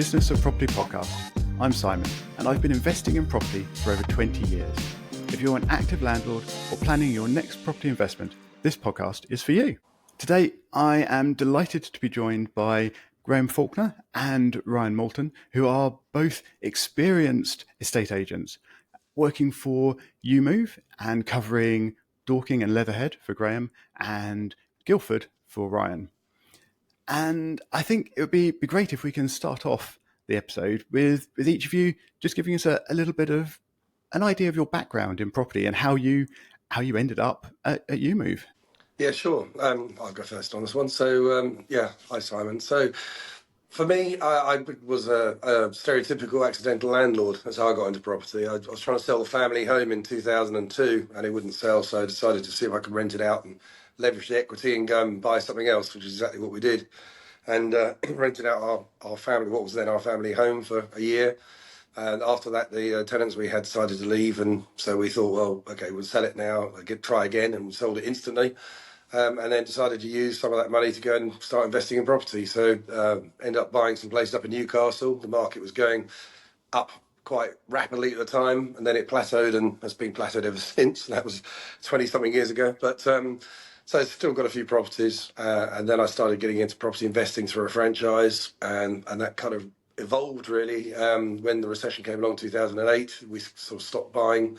Business of Property podcast. I'm Simon, and I've been investing in property for over 20 years. If you're an active landlord or planning your next property investment, this podcast is for you. Today, I am delighted to be joined by Faulkner and Ryan Moulton, who are both experienced estate agents working for EweMove and covering Dorking and Leatherhead for Graham and Guildford for Ryan. And I think it would be great if we can start off the episode with each of you just giving us a little bit of an idea of your background in property and how you ended up at EweMove. Yeah, sure. I'll go first on this one. So, hi, Simon. So, for me, I was a stereotypical accidental landlord. That's how I got into property. I was trying to sell the family home in 2002, and it wouldn't sell, so I decided to see if I could rent it out and leverage the equity and go and buy something else, which is exactly what we did. And rented out our family, what was then our family home, for a year. And after that, the tenants we had decided to leave, and so we thought, well, okay, we'll sell it now, try again, and we sold it instantly. And then decided to use some of that money to go and start investing in property. So ended up buying some places up in Newcastle. The market was going up quite rapidly at the time, and then it plateaued and has been plateaued ever since. That was 20-something years ago. But so I've still got a few properties. And then I started getting into property investing through a franchise, and that kind of evolved really. When the recession came along, 2008, we sort of stopped buying.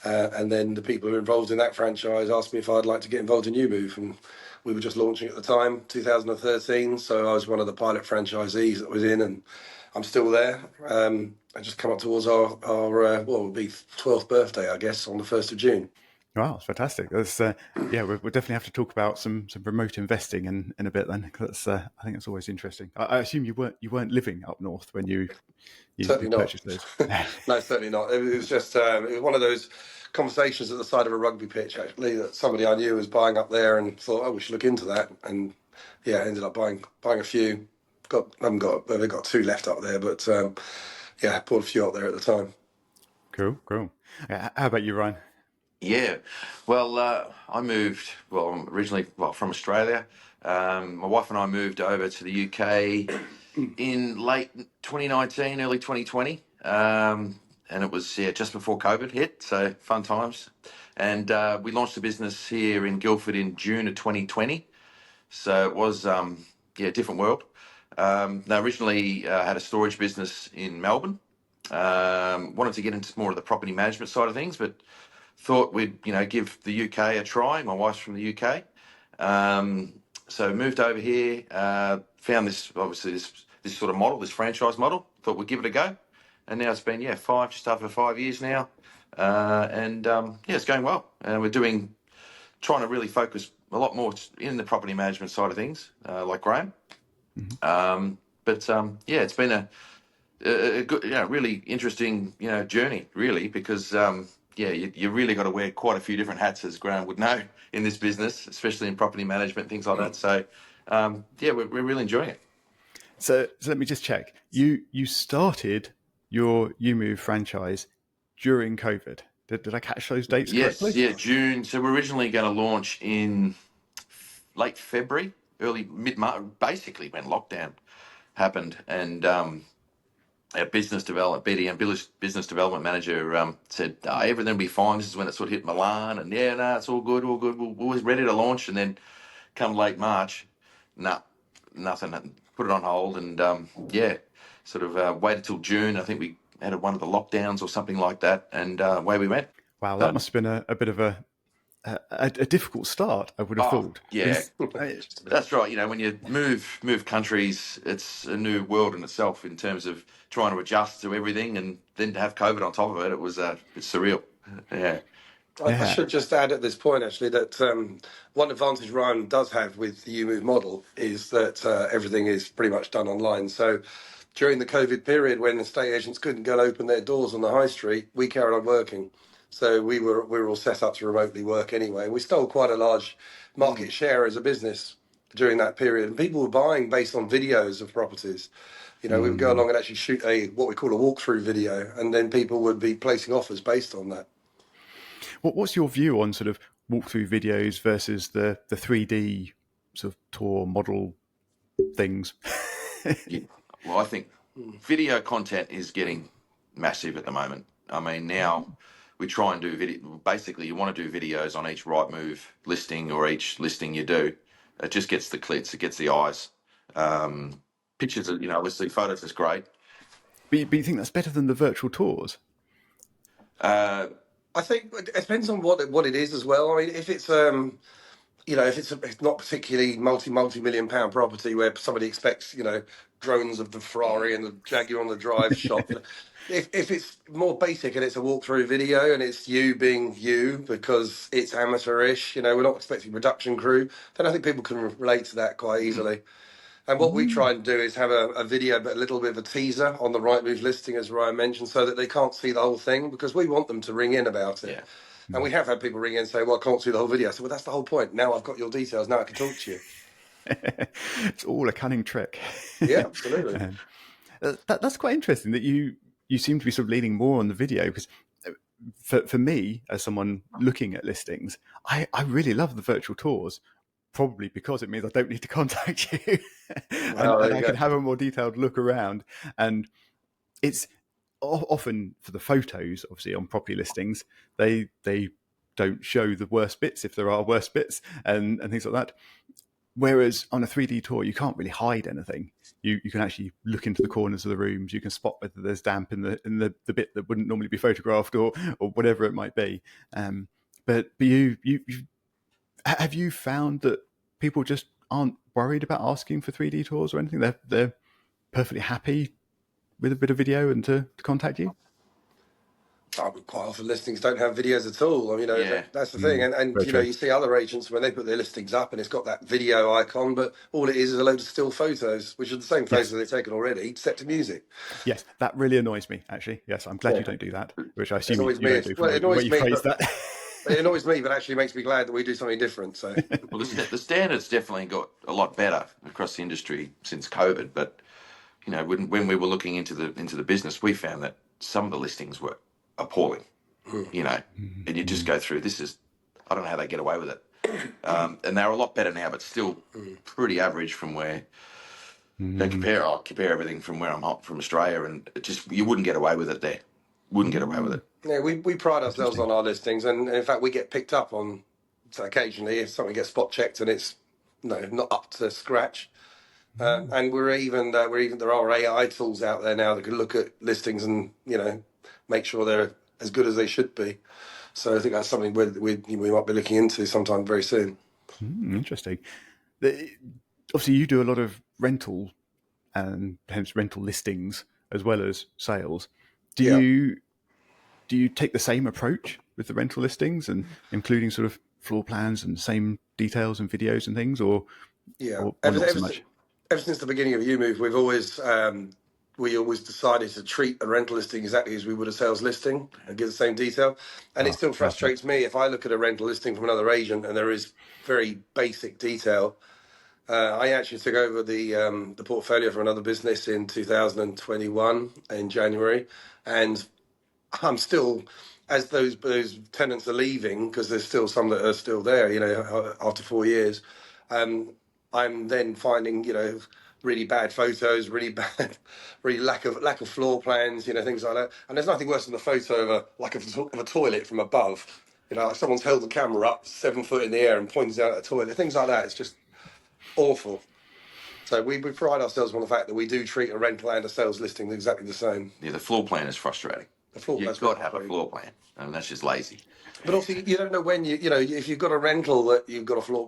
And then the people who were involved in that franchise asked me if I'd like to get involved in EweMove, and we were just launching at the time, 2013. So I was one of the pilot franchisees that was in, and I'm still there. I just come up towards our it'll be 12th birthday, I guess, on the 1st of June. Wow, it's fantastic. That's we'll definitely have to talk about some remote investing in a bit then. That's I think it's always interesting. I assume you weren't living up north when you certainly purchased not. those. No, certainly not. It was just it was one of those conversations at the side of a rugby pitch, actually, that somebody I knew was buying up there, and thought, oh, we should look into that. And ended up buying a few. We've got two left up there, but bought a few up there at the time. Cool. How about you, Ryan? Yeah, well, I moved, I'm originally from Australia. My wife and I moved over to the UK in late 2019, early 2020. And it was just before COVID hit, so fun times. And we launched the business here in Guildford in June of 2020. So it was, a different world. They originally had a storage business in Melbourne. Wanted to get into more of the property management side of things, but thought we'd, give the UK a try. My wife's from the UK. So moved over here, found this sort of model, this franchise model, thought we'd give it a go. And now it's been, just over 5 years now. It's going well. And we're trying to really focus a lot more in the property management side of things, like Graham. Mm-hmm. It's been a good, really interesting, journey, really, because, you really got to wear quite a few different hats, as Graham would know, in this business, especially in property management, things like that. So, we're really enjoying it. So let me just check. You started your EweMove franchise during COVID. Did I catch those dates correctly? Yes, June. So we're originally going to launch in late February, early mid-March, basically when lockdown happened. And our business development, BDM, business development manager said, everything will be fine. This is when it sort of hit Milan. And it's all good. We're ready to launch. And then come late March, nothing, put it on hold. And waited till June. I think we had one of the lockdowns or something like that, and away we went. Wow, that must have been a bit of a difficult start, I would have thought. Yeah, that's right. When you move countries, it's a new world in itself in terms of trying to adjust to everything, and then to have COVID on top of it, it was it's surreal. Yeah. I should just add at this point, actually, that one advantage Ryan does have with the EweMove model is that everything is pretty much done online. So during the COVID period, when estate agents couldn't go and open their doors on the high street, we carried on working. So we were all set up to remotely work anyway. We stole quite a large market share as a business during that period. And people were buying based on videos of properties. We would go along and actually shoot what we call a walkthrough video, and then people would be placing offers based on that. What's your view on sort of walkthrough videos versus the 3D sort of tour model things? Well, I think video content is getting massive at the moment. I mean, now we try and do video. Basically, you want to do videos on each EweMove listing or each listing you do. It just gets the clicks, it gets the eyes. Pictures, obviously photos is great. But you think that's better than the virtual tours? I think it depends on what it is as well. I mean, if it's it's not particularly multi-million pound property where somebody expects, drones of the Ferrari and the Jaguar on the drive shot. If it's more basic and it's a walkthrough video and it's you being you because it's amateurish, we're not expecting production crew, then I think people can relate to that quite easily. And what we try and do is have a video, but a little bit of a teaser on the Rightmove listing, as Ryan mentioned, so that they can't see the whole thing, because we want them to ring in about it. Yeah. And we have had people ring in and say, well, I can't see the whole video. So, well, that's the whole point. Now I've got your details. Now I can talk to you. It's all a cunning trick. Yeah, absolutely. That's quite interesting that you seem to be sort of leaning more on the video, because for me, as someone looking at listings, I really love the virtual tours. Probably because it means I don't need to contact you, and I can have a more detailed look around. And it's often for the photos, obviously on property listings, they don't show the worst bits if there are worst bits and things like that. Whereas on a 3D tour, you can't really hide anything. You can actually look into the corners of the rooms. You can spot whether there's damp in the bit that wouldn't normally be photographed or whatever it might be. But you have you found that people just aren't worried about asking for 3D tours or anything? They're perfectly happy with a bit of video and to contact you? Quite often listings don't have videos at all. I mean, that's the thing. And you see other agents when they put their listings up and it's got that video icon, but all it is a load of still photos, which are the same photos they've taken already, set to music. Yes, that really annoys me, actually. Yes, I'm glad you don't do that, which I assume you don't do. Well, it annoys me, it annoys me, but actually makes me glad that we do something different. So, well, the standards definitely got a lot better across the industry since COVID. But when we were looking into the business, we found that some of the listings were appalling. And you just go through. I don't know how they get away with it. And they're a lot better now, but still pretty average from where. I'll compare everything from where I'm from Australia, and you wouldn't get away with it there. Wouldn't get away with it. Yeah, we pride ourselves on our listings, and in fact we get picked up on occasionally if something gets spot checked and it's not up to scratch. And we're even there are AI tools out there now that can look at listings and make sure they're as good as they should be. So I think that's something we might be looking into sometime very soon. Interesting. Obviously, you do a lot of rental and hence rental listings as well as sales. Do you take the same approach with the rental listings and including sort of floor plans and same details and videos and things, or not so much? Ever since the beginning of EweMove, we always decided to treat a rental listing exactly as we would a sales listing and give the same detail. And it still frustrates me if I look at a rental listing from another agent and there is very basic detail. I actually took over the portfolio for another business in 2021 in January, and I'm still, as those tenants are leaving, because there's still some that are still there, after 4 years, I'm then finding, really bad photos, really lack of floor plans, things like that. And there's nothing worse than a photo of a toilet from above. Like someone's held the camera up 7 foot in the air and points out at a toilet, things like that. It's just awful. So we pride ourselves on the fact that we do treat a rental and a sales listing exactly the same. Yeah, the floor plan is frustrating. You've got to have a floor plan. I mean, that's just lazy. But also, you don't know when if you've got a rental that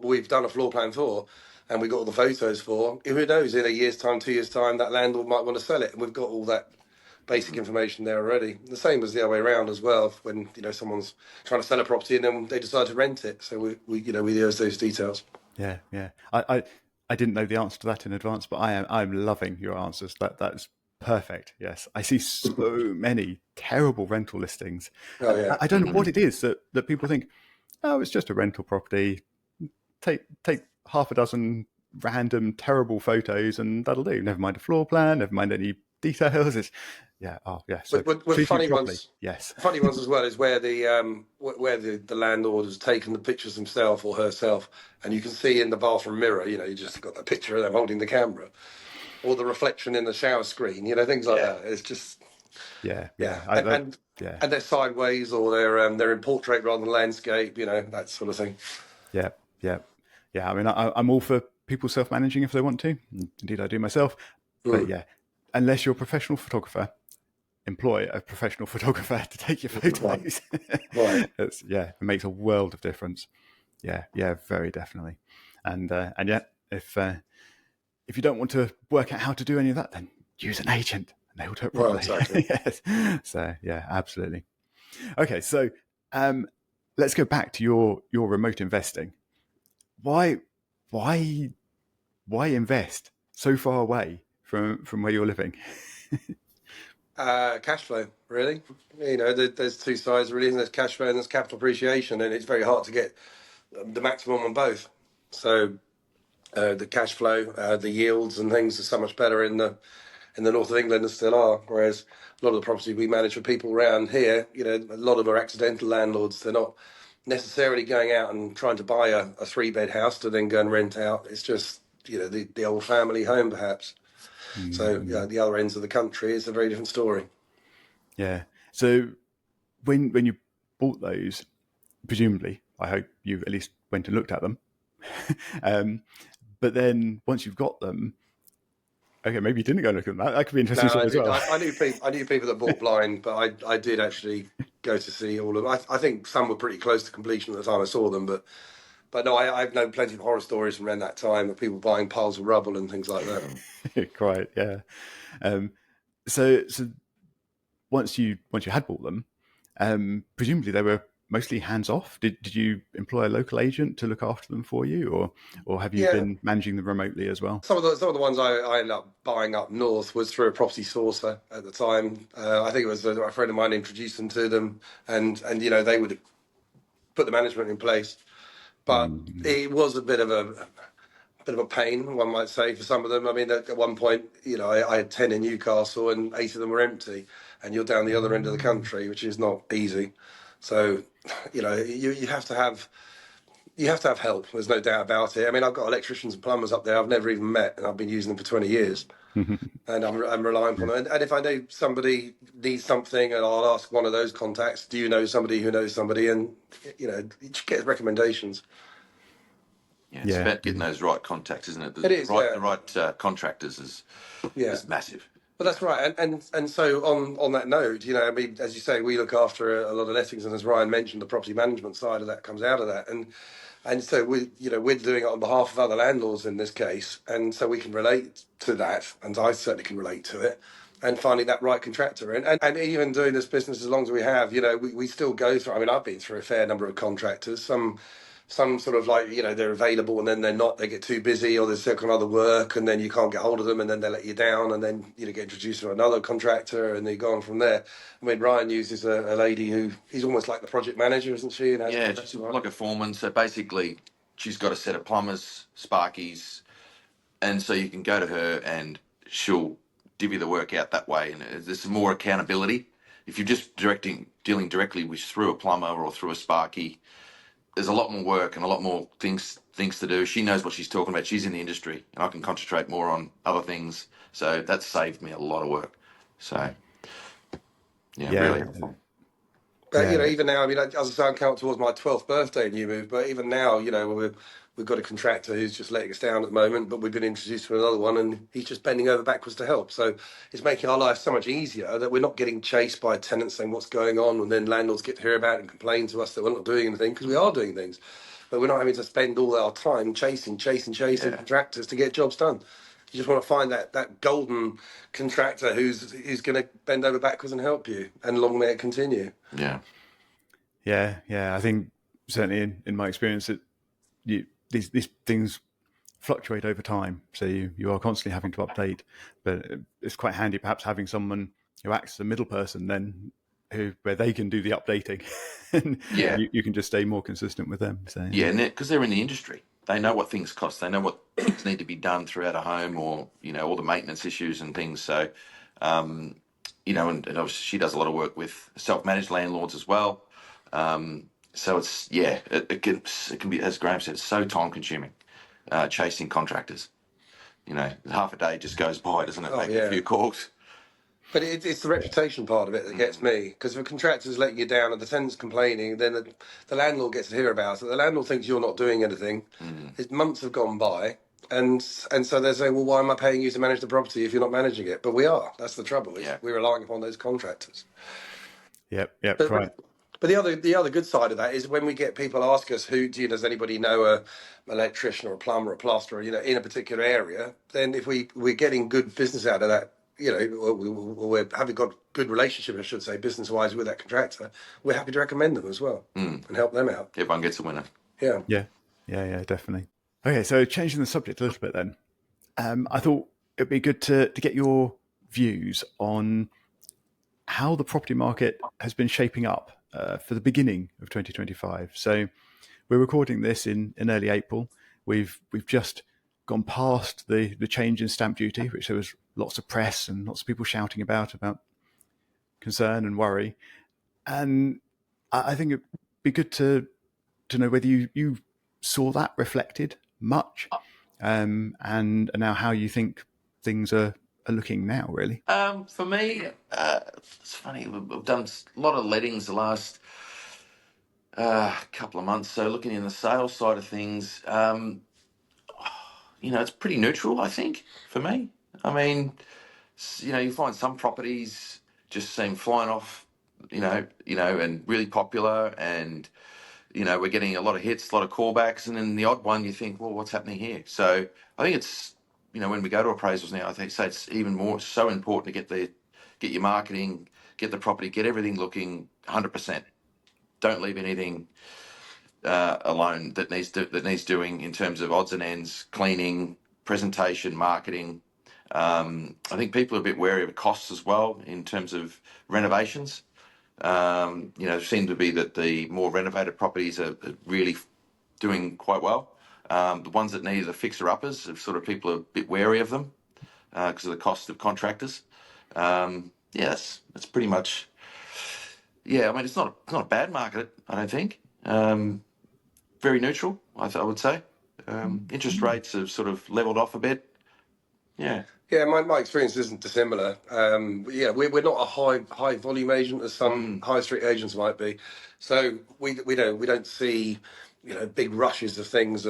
we've done a floor plan for, and we've got all the photos for. Who knows? In a year's time, 2 years' time, that landlord might want to sell it, and we've got all that basic information there already. The same as the other way around as well. When someone's trying to sell a property and then they decide to rent it, so we use those details. Yeah. I didn't know the answer to that in advance, but I'm loving your answers. That's perfect. Yes, I see so many terrible rental listings. Oh, yeah. I don't know what it is that people think. Oh, it's just a rental property. Take half a dozen random terrible photos and that'll do. Never mind a floor plan. Never mind any details. It's So with funny ones. Yes, funny ones as well is where the landlord has taken the pictures himself or herself, and you can see in the bathroom mirror. You just got that picture of them holding the camera. or the reflection in the shower screen, things like that. It's just, Yeah, yeah. yeah, yeah, And they're sideways, or they're in portrait rather than landscape, that sort of thing. yeah, yeah, yeah. I mean, I'm all for people self-managing if they want to. Indeed, I do myself. But Mm. yeah, unless you're a professional photographer, employ a professional photographer to take your Right. photos. Right. It makes a world of difference. Yeah, yeah, very definitely. And yeah, if you don't want to work out how to do any of that, then use an agent and they will do it Well, properly. exactly. Yes. So yeah, absolutely. Okay, so um, let's go back to your remote investing. Why why why invest so far away from where you're living? Cash flow, really. There's two sides, really. There's cash flow and there's capital appreciation, and it's very hard to get the maximum on both. So the cash flow, the yields and things are so much better in the north of England and still are. Whereas a lot of the property we manage for people around here, a lot of them are accidental landlords. They're not necessarily going out and trying to buy a 3-bed house to then go and rent out. It's just, the old family home, perhaps. So the other ends of the country, it's a very different story. Yeah. So when you bought those, presumably, I hope you at least went and looked at them. But then once you've got them, okay, maybe you didn't go and look at them. That could be interesting No, as well. I knew people. I knew people that bought blind, but I did actually go to see all of them. I think some were pretty close to completion at the time I saw them, but no, I've known plenty of horror stories from around that time of people buying piles of rubble and things like that. Quite, yeah. Um, so once you had bought them, presumably they were mostly hands off. Did you employ a local agent to look after them for you, or have you Yeah, been managing them remotely as well? some of the ones I ended up buying up north was through a property sourcer at the time. I think it was a friend of mine introduced them to them, and they would put the management in place. But it was a bit of a pain, one might say, for some of them. I mean, at one point, I had 10 in Newcastle and 8 of them were empty, and you're down the other end of the country, which is not easy. So, you have to have help. There's no doubt about it. I mean, I've got electricians and plumbers up there I've never even met, and I've been using them for 20 years. And I'm relying on them. And if I know somebody needs something, and I'll ask one of those contacts, do you know somebody who knows somebody? And, you just get recommendations. Yeah, it's about getting those right contacts, isn't it? It is, The right contractors is massive. Well, that's right, and so on that note, I mean, as you say, we look after a lot of lettings, and as Ryan mentioned, the property management side of that comes out of that, and so we're doing it on behalf of other landlords in this case, and so we can relate to that, and I certainly can relate to it, and finding that right contractor, and even doing this business as long as we have, we still go through. I mean, I've been through a fair number of contractors, some sort of like, they're available and then they're not, they get too busy or they're stuck on other work and then you can't get hold of them and then they let you down and then, get introduced to another contractor and they go on from there. I mean, Ryan uses a lady who, he's almost like the project manager, isn't she? Yeah, she's like a foreman. So basically, she's got a set of plumbers, sparkies, and so you can go to her and she'll divvy the work out that way. And there's more accountability. If you're just dealing directly with through a plumber or through a sparky, there's a lot more work and a lot more things to do. She knows what she's talking about. She's in the industry, and I can concentrate more on other things. So that's saved me a lot of work. So really helpful. But even now, I mean, as I say, I'm coming towards my 12th birthday in EweMove. But even now, we've got a contractor who's just letting us down at the moment. But we've been introduced to another one, and he's just bending over backwards to help. So it's making our life so much easier that we're not getting chased by tenants saying what's going on, and then landlords get to hear about it and complain to us that we're not doing anything because we are doing things. But we're not having to spend all our time chasing contractors to get jobs done. You just want to find that golden contractor who's going to bend over backwards and help you, and long may it continue. Yeah. I think certainly in my experience that these things fluctuate over time, so you are constantly having to update. But it's quite handy perhaps having someone who acts as a middle person then, where they can do the updating, and you can just stay more consistent with them. So and because they're in the industry, they know what things cost. They know what things need to be done throughout a home, or all the maintenance issues and things. So, and obviously she does a lot of work with self-managed landlords as well. So it's it can be, as Graham said, so time-consuming, chasing contractors. half a day just goes by, doesn't it? Oh, Making yeah. a few calls. But it's the reputation part of it that gets me, because if a contractor's letting you down and the tenant's complaining, then the landlord gets to hear about it. The landlord thinks you're not doing anything. Months have gone by, and so they're saying, well, why am I paying you to manage the property if you're not managing it? But we are. That's the trouble. Yeah. We're relying upon those contractors. Yep, But, right. but the other good side of that is when we get people ask us, does anybody know an electrician or a plumber or a plasterer, in a particular area? Then if we're getting good business out of that, we're having got good relationship, I should say, business wise with that contractor, we're happy to recommend them as well and help them out. Everyone gets a winner. Yeah. Yeah, definitely. Okay, so changing the subject a little bit then. I thought it'd be good to get your views on how the property market has been shaping up for the beginning of 2025. So we're recording this in early April. We've just gone past the change in stamp duty, which there was lots of press and lots of people shouting about concern and worry. And I think it'd be good to know whether you saw that reflected much, and now how you think things are looking now, really. For me, it's funny. We've done a lot of lettings the last couple of months. So looking in the sales side of things, it's pretty neutral, I think, for me. I mean, you find some properties just seem flying off, and really popular, and we're getting a lot of hits, a lot of callbacks, and then the odd one you think, well, what's happening here? So I think it's, when we go to appraisals now, I think it's even more so important to get your marketing, get the property, get everything looking 100%. Don't leave anything alone that needs doing in terms of odds and ends, cleaning, presentation, marketing. I think people are a bit wary of costs as well in terms of renovations. It seemed to be that the more renovated properties are really doing quite well. The ones that need the fixer-uppers, people are a bit wary of them because of the cost of contractors. That's pretty much. Yeah, I mean, it's not a bad market, I don't think. Very neutral, I would say. Interest rates have sort of leveled off a bit. Yeah. Yeah, my experience isn't dissimilar. We're not a high volume agent as some high street agents might be, so we don't see big rushes of things.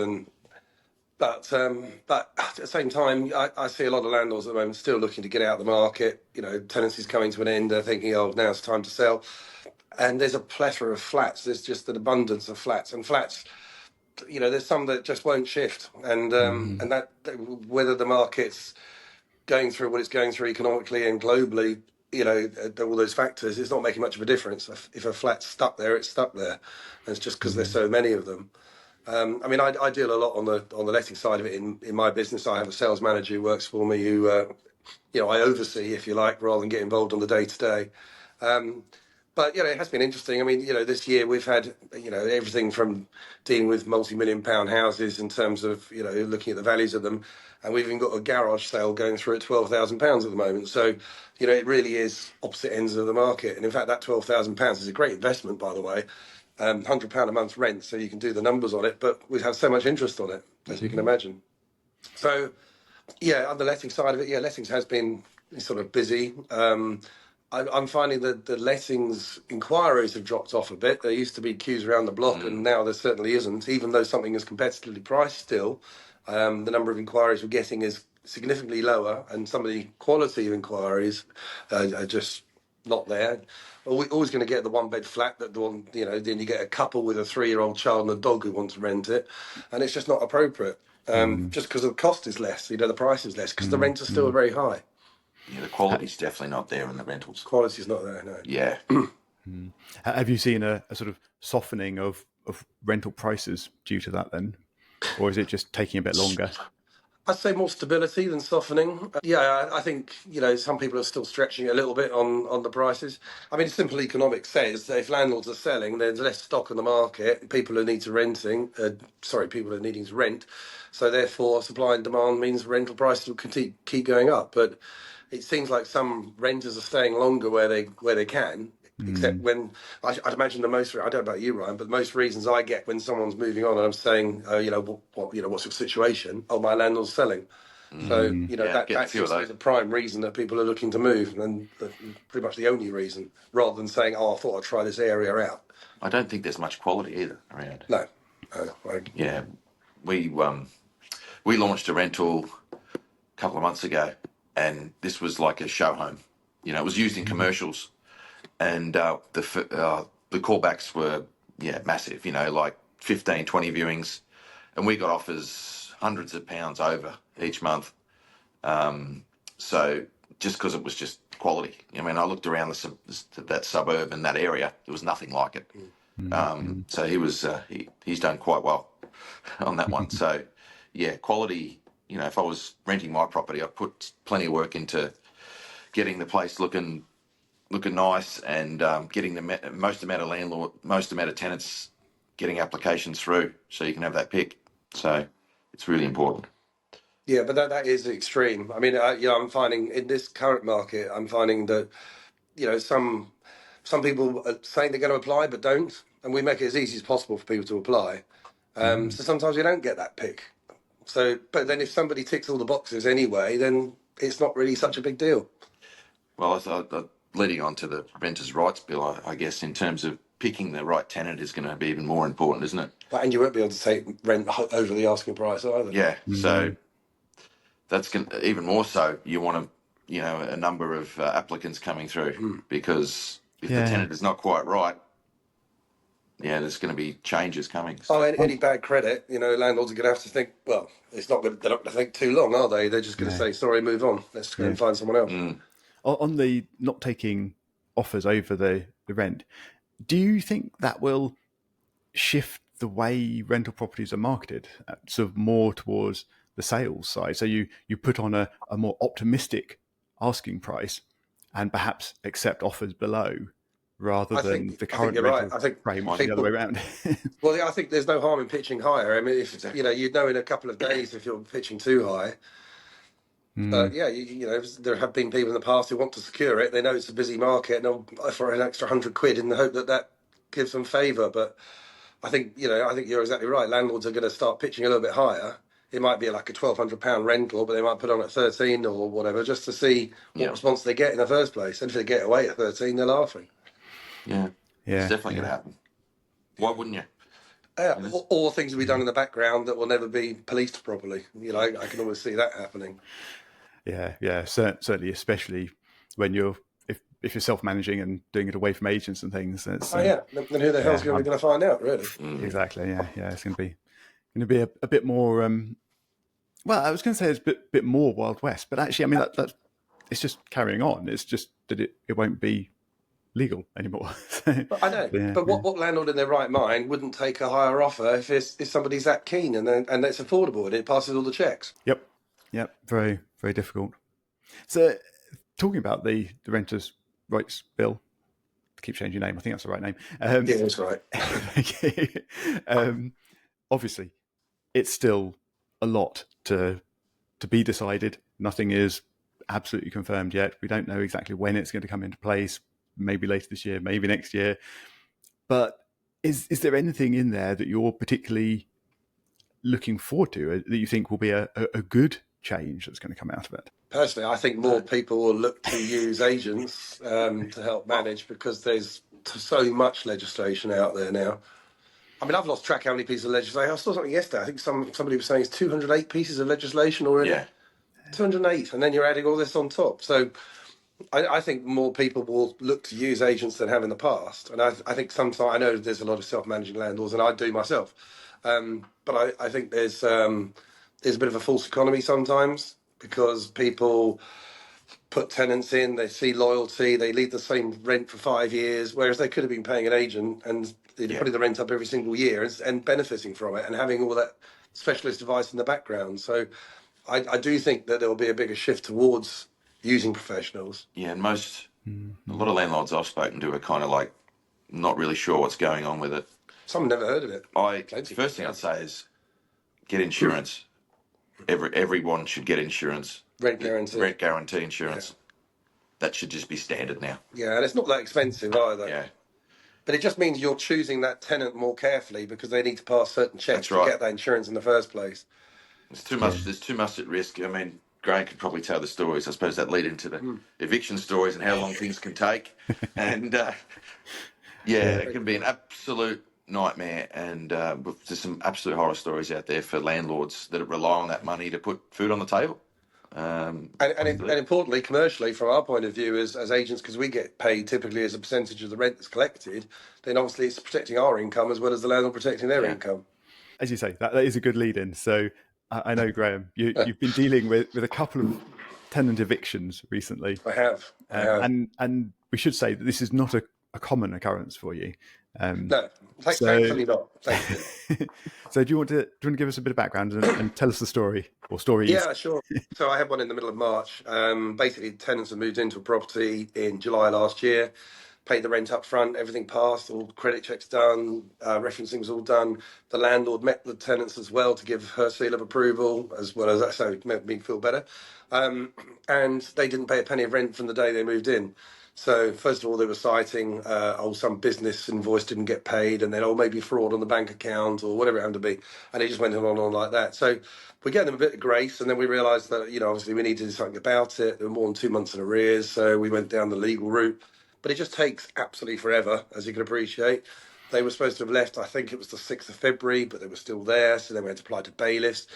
But at the same time, I see a lot of landlords at the moment still looking to get out of the market. Tenancy's coming to an end. They're thinking, oh, now it's time to sell. And there's a plethora of flats. There's just an abundance of flats. And flats, there's some that just won't shift. And that whether the market's going through what it's going through economically and globally, all those factors, it's not making much of a difference. If a flat's stuck there, it's stuck there. And it's just because there's so many of them. I deal a lot on the letting side of it in my business. I have a sales manager who works for me who, I oversee, if you like, rather than get involved on the day to day. But it has been interesting. I mean, this year we've had, everything from dealing with multi-million-pound houses in terms of, looking at the values of them, and we've even got a garage sale going through at £12,000 at the moment. So, it really is opposite ends of the market. And in fact, that £12,000 is a great investment, by the way. £100 a month rent, so you can do the numbers on it. But we've had so much interest on it, as you can imagine. So, on the letting side of it, lettings has been sort of busy. I'm finding that the lettings inquiries have dropped off a bit. There used to be queues around the block, and now there certainly isn't. Even though something is competitively priced still, the number of inquiries we're getting is significantly lower, and some of the quality of inquiries are just not there. We're always going to get the one-bed flat then you get a couple with a 3-year-old child and a dog who want to rent it, and it's just not appropriate. Just because the cost is less, the price is less, because the rents are still very high. Yeah, the quality's definitely not there in the rentals. Quality's not there, no. Yeah. Have you seen a sort of softening of rental prices due to that then? Or is it just taking a bit longer? I'd say more stability than softening. I think, some people are still stretching a little bit on the prices. I mean, simple economics says that if landlords are selling, there's less stock in the market. People are needing to rent. So therefore, supply and demand means rental prices will keep going up. But it seems like some renters are staying longer where they can. Except when I'd imagine I don't know about you, Ryan, but the most reasons I get when someone's moving on and I'm saying, what's your situation? Oh, my landlord's selling. So, Yeah, getting a that few of seems to be those. the prime reason that people are looking to move, and pretty much the only reason, rather than saying, "Oh, I thought I'd try this area out." I don't think there's much quality either around. No, Yeah, we launched a rental a couple of months ago, and this was like a show home. It was used in commercials, and the callbacks were massive. Like 15, 20 viewings, and we got offers hundreds of pounds over each month. So just because it was just quality. I mean, I looked around that suburb and that area, there was nothing like it. So he's done quite well on that one. So yeah, quality. If I was renting my property, I'd put plenty of work into getting the place looking nice, and getting the most amount of tenants getting applications through, so you can have that pick. So it's really important. yeah, but that is extreme. I mean, I'm finding in this current market, I'm finding that some people are saying they're going to apply but don't, and we make it as easy as possible for people to apply. So sometimes we don't get that pick. So, but then if somebody ticks all the boxes anyway, then it's not really such a big deal. Well, leading on to the renters' rights bill, I guess in terms of picking the right tenant is going to be even more important, isn't it? And you won't be able to take rent over the asking price either. Yeah. So that's even more so. You want a number of applicants coming through, because if the tenant is not quite right, there's going to be changes coming. Oh, any bad credit, landlords are going to have to think. Well, it's not good. They're not going to think too long, are they? They're just going to say, "Sorry, move on. Let's go and find someone else." On the not taking offers over the rent, do you think that will shift the way rental properties are marketed, sort of more towards the sales side? So you put on a more optimistic asking price and perhaps accept offers below, rather than the current rental frame, which is the other way around. Well, yeah, I think there's no harm in pitching higher. I mean, if you'd know in a couple of days if you're pitching too high. But yeah, there have been people in the past who want to secure it. They know it's a busy market, and they'll offer an extra £100 in the hope that gives them favour. But I think you're exactly right. Landlords are going to start pitching a little bit higher. It might be like a £1,200 rental, but they might put on at 13 or whatever, just to see what response they get in the first place. And if they get away at 13, they're laughing. Yeah, it's definitely going to happen. Why wouldn't you? Or things will be done in the background that will never be policed properly. I can always see that happening. Yeah, certainly, especially when if you're self-managing and doing it away from agents and things. Then who the hell's going to find out, really? Exactly. Yeah. It's going to be a bit more. Well, I was going to say it's a bit more Wild West, but actually, I mean that it's just carrying on. It's just that it won't be legal anymore. I know, but what landlord in their right mind wouldn't take a higher offer if somebody's that keen and it's affordable and it passes all the checks? Yep. Very, very difficult. So, talking about the Renters' Rights Bill, keep changing name. I think that's the right name. Yeah, that's right. Obviously, it's still a lot to be decided. Nothing is absolutely confirmed yet. We don't know exactly when it's going to come into place. Maybe later this year, maybe next year. But is there anything in there that you're particularly looking forward to, that you think will be a good change that's going to come out of it? Personally, I think more people will look to use agents to help manage, because there's so much legislation out there now. I mean, I've lost track how many pieces of legislation. I saw something yesterday. I think somebody was saying it's 208 pieces of legislation already. Yeah. 208, and then you're adding all this on top. So I think more people will look to use agents than have in the past. And I think sometimes, I know there's a lot of self-managing landlords, and I do myself. But I think there's a bit of a false economy sometimes, because people put tenants in, they see loyalty, they leave the same rent for 5 years, whereas they could have been paying an agent and putting the rent up every single year and benefiting from it and having all that specialist advice in the background. So I do think that there will be a bigger shift towards using professionals. Yeah, and a lot of landlords I've spoken to are kind of like not really sure what's going on with it. Some never heard of it. First thing I'd say is get insurance. Everyone should get insurance. Rent guarantee insurance. Yeah. That should just be standard now. Yeah, and it's not that expensive either. Yeah. But it just means you're choosing that tenant more carefully, because they need to pass certain checks to get that insurance in the first place. There's too much. There's too much at risk. I mean, Graham could probably tell the stories. I suppose that lead into the eviction stories and how long things can take. And it can be an absolute nightmare. And there's some absolute horror stories out there for landlords that rely on that money to put food on the table. And importantly, commercially, from our point of view as agents, because we get paid typically as a percentage of the rent that's collected, then obviously it's protecting our income as well as the landlord protecting their income. As you say, that is a good lead in. So I know, Graham, you've been dealing with a couple of tenant evictions recently. I have. And we should say that this is not a common occurrence for you. No, thankfully not. Thankfully. So do you want to give us a bit of background and tell us the story or stories? Yeah, sure. So I had one in the middle of March. Basically, tenants had moved into a property in July last year, paid the rent up front, everything passed, all credit checks done, referencing was all done. The landlord met the tenants as well to give her seal of approval, as well as that, so it made me feel better. And they didn't pay a penny of rent from the day they moved in. So first of all, they were citing, some business invoice didn't get paid, and then, maybe fraud on the bank account or whatever it happened to be. And it just went on and on like that. So we gave them a bit of grace, and then we realised that, obviously we needed to do something about it. There were more than 2 months in arrears, so we went down the legal route. But it just takes absolutely forever, as you can appreciate. They were supposed to have left, I think it was the 6th of February, but they were still there, so then we had to apply to bailiffs.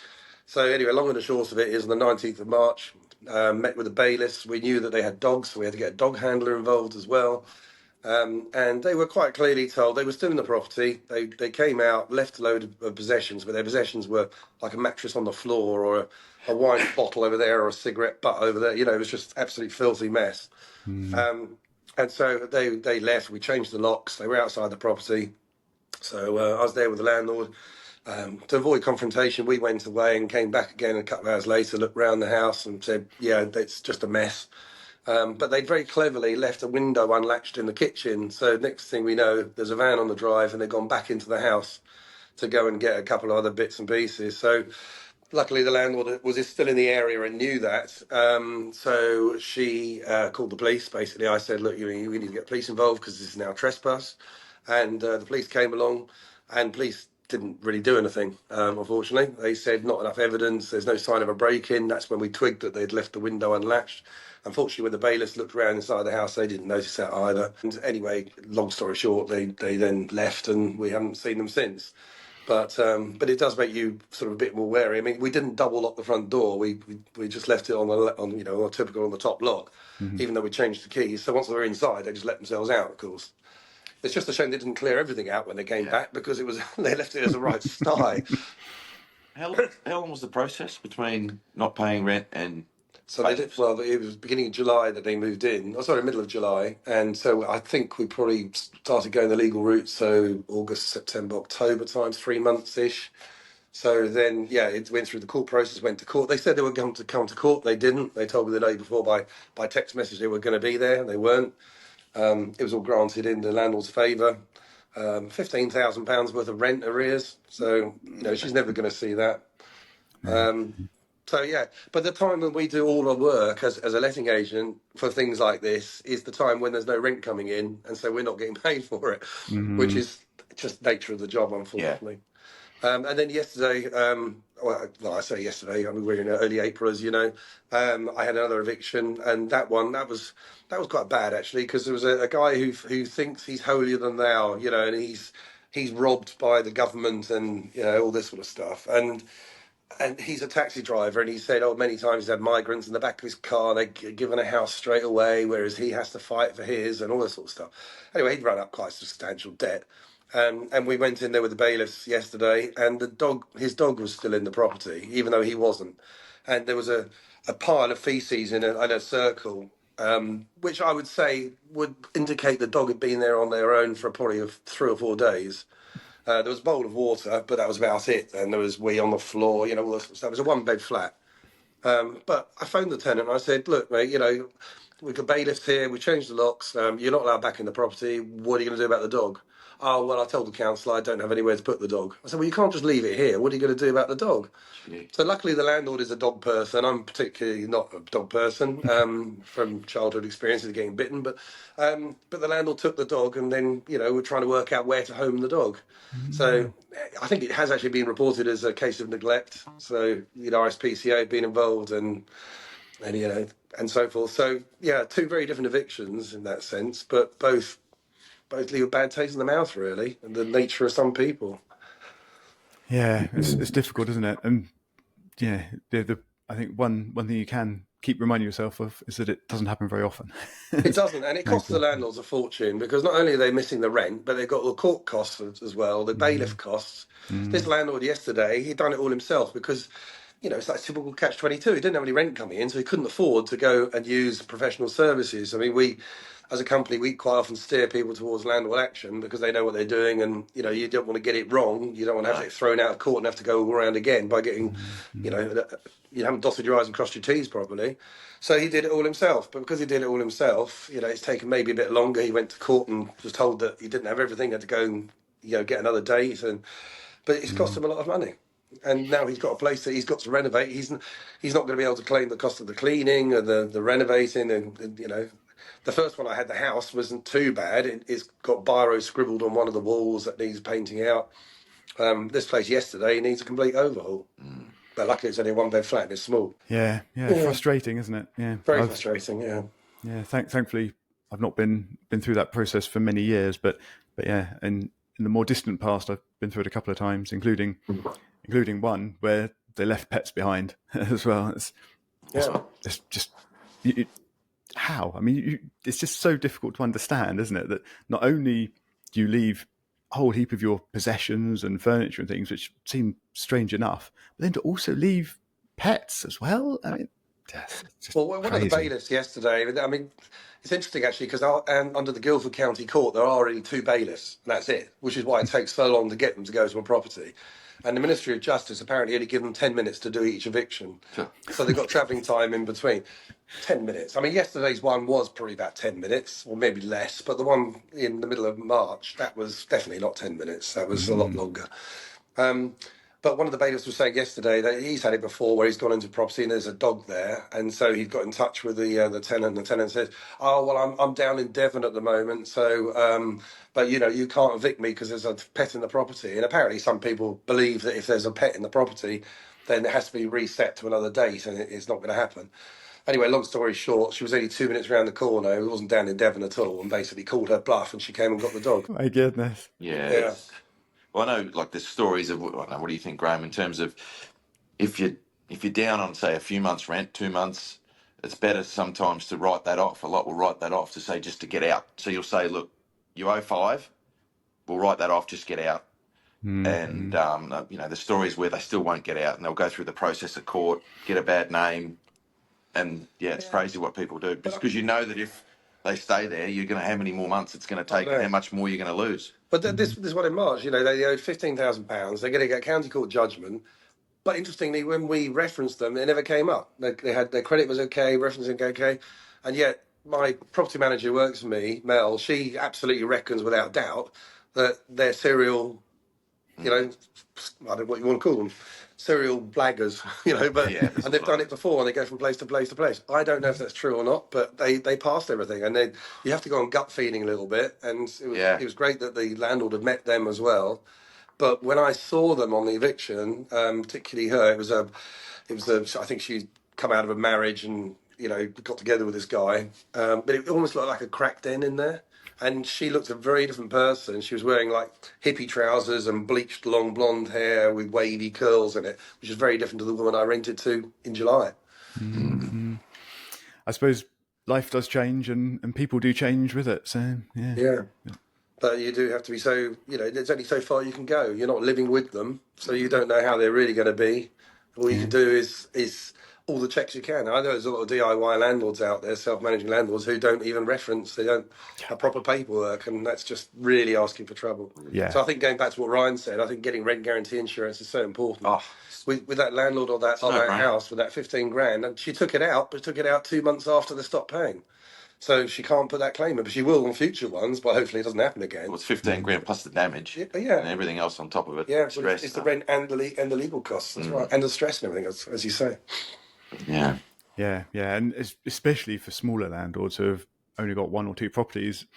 So anyway, long and the short of it is on the 19th of March, met with the bailiffs. We knew that they had dogs, so we had to get a dog handler involved as well. And they were quite clearly told they were still in the property. They came out, left a load of possessions, but their possessions were like a mattress on the floor or a wine bottle over there or a cigarette butt over there. It was just absolutely filthy mess. And so they left. We changed the locks. They were outside the property. So I was there with the landlord. To avoid confrontation, we went away and came back again a couple of hours later, looked round the house and said, yeah, it's just a mess. But they'd very cleverly left a window unlatched in the kitchen. So next thing we know, there's a van on the drive and they've gone back into the house to go and get a couple of other bits and pieces. So luckily the landlord was still in the area and knew that. So she called the police. Basically, I said, look, we need to get police involved because this is now trespass. And the police came along, and police didn't really do anything, unfortunately. They said not enough evidence, there's no sign of a break-in. That's when we twigged that they'd left the window unlatched. Unfortunately, when the bailiffs looked around inside the house, they didn't notice that either. And anyway, long story short, they then left, and we haven't seen them since. But it does make you sort of a bit more wary. I mean, we didn't double lock the front door. We just left it on the top lock, even though we changed the keys. So once they were inside, they just let themselves out, of course. It's just a shame they didn't clear everything out when they came back, because it was they left it as a right sty. How long was the process between not paying rent and? So they did, well, it was beginning of July that they moved in. Oh, sorry, middle of July. And so I think we probably started going the legal route. So August, September, October times, 3 months-ish. So then, it went through the court process, went to court. They said they were going to come to court. They didn't. They told me the day before by text message they were going to be there. They weren't. It was all granted in the landlord's favour. £15,000 worth of rent arrears. So, she's never going to see that. But the time when we do all our work as a letting agent for things like this is the time when there's no rent coming in, and so we're not getting paid for it, which is just nature of the job, unfortunately. And then yesterday, I say yesterday, I mean, we're in early April, as you know. I had another eviction, and that was quite bad, actually, because there was a guy who thinks he's holier than thou, and he's robbed by the government and all this sort of stuff. And he's a taxi driver, and he said, many times he's had migrants in the back of his car, and they're given a house straight away, whereas he has to fight for his and all this sort of stuff. Anyway, he'd run up quite substantial debt. And we went in there with the bailiffs yesterday, and his dog was still in the property, even though he wasn't. And there was a pile of feces in a circle, which I would say would indicate the dog had been there on their own for probably 3 or 4 days. There was a bowl of water, but that was about it. And there was wee on the floor, all this stuff. It was a 1-bed flat. But I phoned the tenant and I said, look, mate, we've got bailiffs here. We changed the locks. You're not allowed back in the property. What are you going to do about the dog? Oh, well, I told the council I don't have anywhere to put the dog. I said, well, you can't just leave it here. What are you going to do about the dog? Gee. So luckily the landlord is a dog person. I'm particularly not a dog person from childhood experiences of getting bitten. But the landlord took the dog and then, we're trying to work out where to home the dog. So I think it has actually been reported as a case of neglect. So, RSPCA being involved and so forth. So, yeah, two very different evictions in that sense, but both leave a bad taste in the mouth, really, and the nature of some people. Yeah, it's difficult, isn't it? And yeah, I think one thing you can keep reminding yourself of is that it doesn't happen very often. It doesn't, and it costs the landlords a fortune because not only are they missing the rent, but they've got the court costs as well, the bailiff costs. This landlord yesterday, he'd done it all himself because, it's like typical catch-22. He didn't have any rent coming in, so he couldn't afford to go and use professional services. I mean, we, as a company, we quite often steer people towards landlord action because they know what they're doing, and you don't want to get it wrong. You don't want to have to get thrown out of court and have to go all around again by getting, you haven't dotted your I's and crossed your T's properly. So he did it all himself. But because he did it all himself, it's taken maybe a bit longer. He went to court and was told that he didn't have everything, had to go and get another date, but it's cost him a lot of money. And now he's got a place that he's got to renovate. He's not going to be able to claim the cost of the cleaning and the renovating. And the first one I had, the house, wasn't too bad. It's got biro scribbled on one of the walls that needs painting out. This place yesterday needs a complete overhaul. But luckily it's only a one-bed flat and it's small. Yeah, frustrating, isn't it? Yeah, Very frustrating, yeah. Yeah, thankfully I've not been through that process for many years, but yeah, and in the more distant past I've been through it a couple of times, including one where they left pets behind as well. It's just how? I mean, it's just so difficult to understand, isn't it? That not only do you leave a whole heap of your possessions and furniture and things, which seem strange enough, but then to also leave pets as well. I mean, one of the bailiffs yesterday, I mean, it's interesting actually because under the Guildford County Court there are already 2 bailiffs, and that's it, which is why it takes so long to get them to go to a property. And the Ministry of Justice apparently only give them 10 minutes to do each eviction. Sure. So they've got travelling time in between. 10 minutes. I mean, yesterday's one was probably about 10 minutes, or maybe less, but the one in the middle of March, that was definitely not 10 minutes. That was a lot longer. But one of the bailiffs was saying yesterday that he's had it before where he's gone into property and there's a dog there. And so he got in touch with the tenant. The tenant says, oh, well, I'm down in Devon at the moment. So, but, you can't evict me because there's a pet in the property. And apparently some people believe that if there's a pet in the property, then it has to be reset to another date and it's not going to happen. Anyway, long story short, she was only 2 minutes around the corner. It wasn't down in Devon at all and basically called her bluff and she came and got the dog. My goodness. Yeah. Well, I know, like, there's stories of, I don't know, what do you think, Graham, in terms of if you're down on, say, a few months' rent, 2 months, it's better sometimes to write that off. A lot will write that off to say just to get out. So you'll say, look, you owe 5, we'll write that off, just get out. And, the stories where they still won't get out and they'll go through the process of court, get a bad name. And, it's crazy what people do. Because you know that if they stay there, you're going to how many more months it's going to take and how much more you're going to lose. But this one in March, they owed £15,000. They're going to get a county court judgment. But interestingly, when we referenced them, it never came up. They had their credit was okay, referencing okay. And yet my property manager who works for me, Mel, she absolutely reckons without doubt that they're serial, I don't know what you want to call them, serial blaggers, and they've done it before and they go from place to place to place. I don't know if that's true or not, but they passed everything and you have to go on gut feeling a little bit. And it was great that the landlord had met them as well. But when I saw them on the eviction, particularly her, it was I think she'd come out of a marriage and, got together with this guy. But it almost looked like a crack den in there. And she looked a very different person. She was wearing like hippie trousers and bleached long blonde hair with wavy curls in it, which is very different to the woman I rented to in July. Mm-hmm. I suppose life does change and people do change with it. So, yeah. But you do have to be there's only so far you can go. You're not living with them, so you don't know how they're really going to be. All you can do is all the checks you can. I know there's a lot of DIY landlords out there, self-managing landlords, who don't even reference, they don't have proper paperwork, and that's just really asking for trouble. Yeah. So I think going back to what Ryan said, I think getting rent guarantee insurance is so important. Oh. With that landlord on that house with that 15 grand, and she took it out, but took it out 2 months after they stopped paying. So she can't put that claim in, but she will on future ones, but hopefully it doesn't happen again. Well, it's 15 grand plus the damage and Yeah. everything else on top of it. Yeah, but Stress. it's the rent and the legal costs. That's right. And the stress and everything, as you say. Yeah. Yeah, and especially for smaller landlords who have only got one or two properties,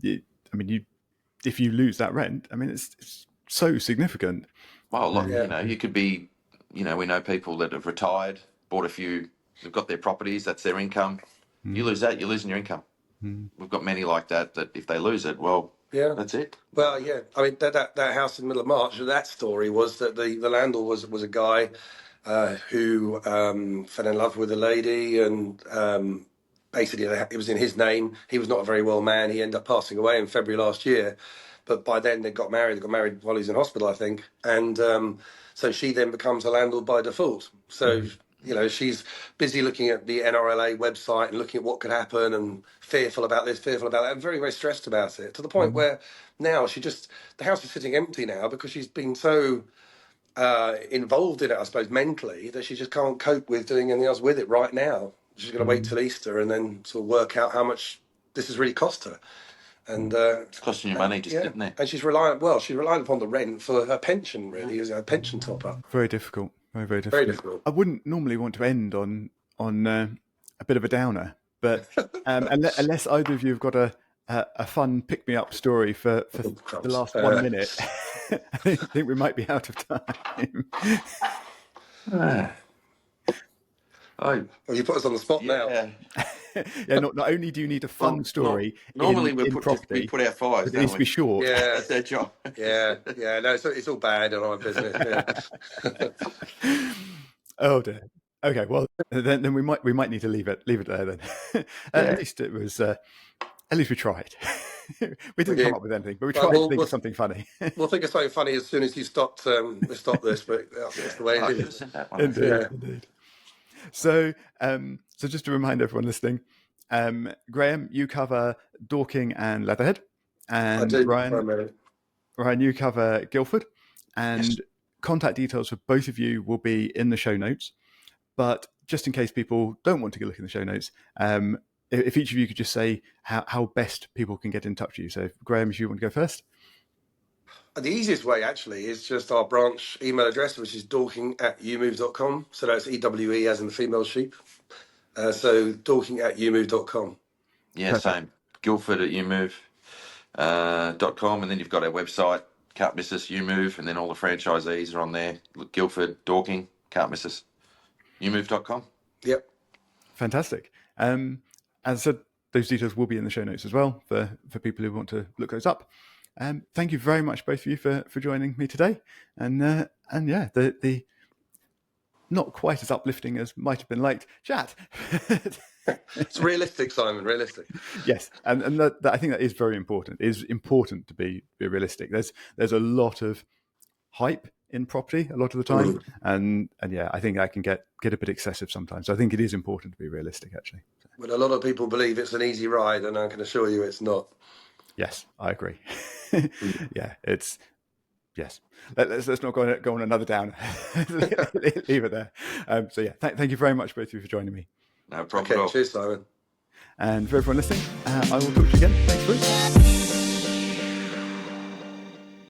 if you lose that rent, I mean, it's so significant. Well, look, you could be, we know people that have retired, bought a few, they've got their properties, that's their income. You lose that, you're losing your income. We've got many like that if they lose it, well, that's it. Well, yeah. I mean, that house in the middle of March, that story was that the landlord was a guy who fell in love with a lady, and basically it was in his name. He was not a very well man. He ended up passing away in February last year. But by then they got married. They got married while he was in hospital, I think. And so she then becomes a landlord by default. So, she's busy looking at the NRLA website and looking at what could happen and fearful about this, fearful about that, and very, very stressed about it, to the point where now the house is sitting empty now because she's been so involved in it, I suppose, mentally, that she just can't cope with doing anything else with it right now. She's going to wait till Easter and then sort of work out how much this has really cost her. And it's costing you money, isn't it? And she's reliant upon the rent for her pension, really, as a pension top up. Very difficult. Very, very difficult. Very difficult. I wouldn't normally want to end on a bit of a downer, but unless either of you have got a fun pick-me-up story for the last 1 minute, I think we might be out of time. Well, you put us on the spot now. Yeah, not only do you need a fun story. Normally we put our fires. It needs to be short. Yeah, that's their job. Yeah. No, it's all bad in our business. Yeah. Oh dear. Okay, well then we might need to leave it there then. At least it was. At least we tried. We didn't come up with anything, but we tried to think of something funny. We'll think of something funny as soon as you stop this. But that's the way it is. Indeed. So just to remind everyone listening, Graham, you cover Dorking and Leatherhead, and I do, Ryan, you cover Guildford, and contact details for both of you will be in the show notes. But just in case people don't want to go look in the show notes, if each of you could just say how best people can get in touch with you. So, Graham, if you want to go first. The easiest way, actually, is just our branch email address, which is dorking@ewemove.com. So that's EWE as in the female sheep. So dorking@ewemove.com. Yeah, same. Guildford at EweMove.com. And then you've got our website, Can't Miss Us, EweMove, and then all the franchisees are on there. Guildford, Dorking, Can't Miss Us, EweMove.com. Yep. Fantastic. As I said, those details will be in the show notes as well for people who want to look those up. Thank you very much, both of you, for joining me today. And yeah, the not quite as uplifting as might have been liked chat. It's realistic, Simon. Realistic. Yes, and that, I think that is very important. It is important to be realistic. There's a lot of hype in property a lot of the time, and yeah, I think that can get a bit excessive sometimes. So I think it is important to be realistic, actually. But a lot of people believe it's an easy ride, and I can assure you it's not. Yes, I agree. Yeah, it's yes. Let's not go on another downer. Leave it there. So yeah, thank you very much, both of you, for joining me. No problem at all. Cheers, Simon. And for everyone listening, I will talk to you again next week.